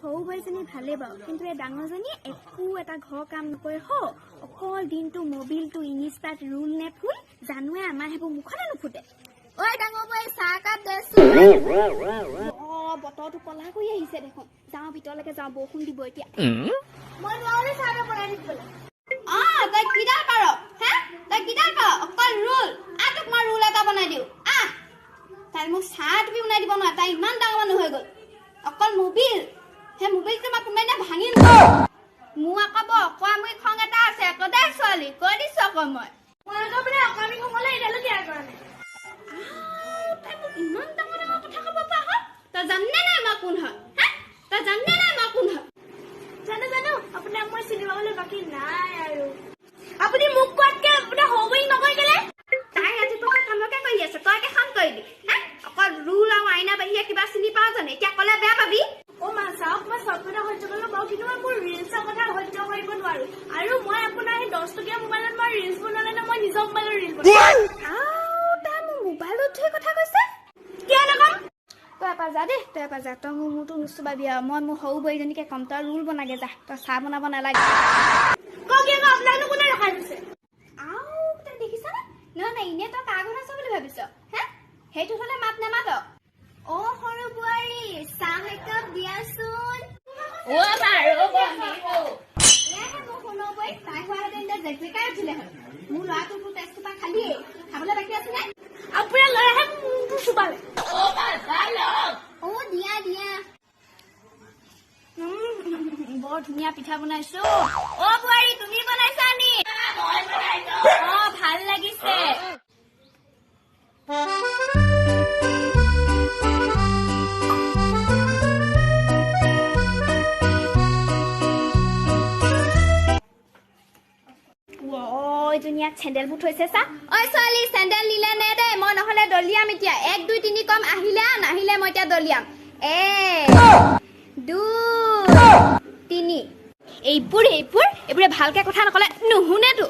সৰু বোৱাৰীজনী ভালেই বাৰু, কিন্তু এই ডাঙৰজনী একো এটা ঘৰ কাম নকৰে অকল দিনটো মবিলটো ইনষ্টাত ৰুল নে ফুল জানোৱে আমাৰ সেইবোৰ মুখতে নুফুটে। ঐ ডাঙৰ বোৱাৰী চাহ কাপ দেচোন। বতৰটো কলা কৰি আহিছে দেখোন, যাওঁ ভিতৰলৈকে যাওঁ, বৰষুণ দিব এতিয়া। মই নোৱাৰো চাহ কাপ বনাই দিবলৈ। তই কিডাল পাৰ তই কিডাল পাৰ অকল ৰুল তোক মই ৰুল এটা বনাই দিওঁ তাই মোক চাহ তুমি বনাই দিব নোৱাৰা, তাই ইমান ডাঙৰ মানুহ হৈ গল। অকল মোবিল সেই মোবিলটো মই কোনোবাই দিনা ভাঙি মোৰ আকৌ বৰ অকৰামুৰি খং এটা আছে আকৌ দেই ছোৱালী, কৈ দিছো আকৌ মই অকৰামী খঙলৈ এতিয়ালৈকে কৰা নাই। তাই মোক ইমান ডাঙৰ ডাঙৰ কথা কব পাৰ, তই জাননে নাই মই কোন হয়? তই জাননে নাই মই কোন হয়? জানো জানো, আপোনাক মই চিনি পাবলৈ বাকী নাই আৰু। আপুনি মোক কোৱাতকে আপোনাৰ হবই নকয় কেলে? তাই ৰাতিপুৱা কামকে কৰি আছে, তই কেখন কৰিবি? অকল ৰুল আৰু আইনা বাহিৰে কিবা চিনি পাও জানে? এতিয়া কলে বেয়া পাবি। মা চাওক, মই চব কথা সহ্য কৰিব পাৰো, কিন্তু মই মোৰ ৰিলছৰ কথা সহ্য কৰিব নোৱাৰো। আৰু মই আপোনাৰ সেই 10 টকীয়া মোবাইলত মই ৰিলছ বনালে নে মই নিজৰ মোবাইলৰ ৰিল তাই মোৰ মোবাইলত থৈ কথা কৈছে কিয় নকম? তই এপাৰ যা দেই, তই এপাৰ যা, তই মোৰ মূৰটো নুচুবাবি আৰু। মই মোৰ সৰু বোৱাৰীজনীকে কম, তই ৰুল বনাগে যা, তই চাহ বনাব নালাগে। আপোনাকনো কোনে ৰখাই দিছে? তই দেখিছানে? নহয় এনে তই কাৰ ঘৰত আছ বুলি ভাবিছ? সেইটো হলে মাত নেমাত। সৰু বোৱাৰী চাহ একাপ দিয়াচোন। তাই হোৱা জেকাই উঠিলে হয়। মোৰ ল'ৰাটোতো তেজটোপা খালিয়েই, খাবলৈ বাকী আছে নে? আপোনাৰ ল'ৰাহে মোৰটো চুপালে। দিয়া দিয়া, বৰ ধুনীয়া পিঠা বনাইছো। বোৱাৰী তুমি বনাইছা নি? ভাল লাগিছে। ধুনীয়া চেণ্ডেলবোৰ থৈছে চা। ছোৱালী চেণ্ডেল নিলে নে দেই, মই নহলে দলিয়াম এতিয়া। 1 2 3 কম, আহিলে নাহিলে মই এতিয়া দলিয়াম। 1 2 3 এইবোৰে ভালকে কথা নকলে নুশুনেতো।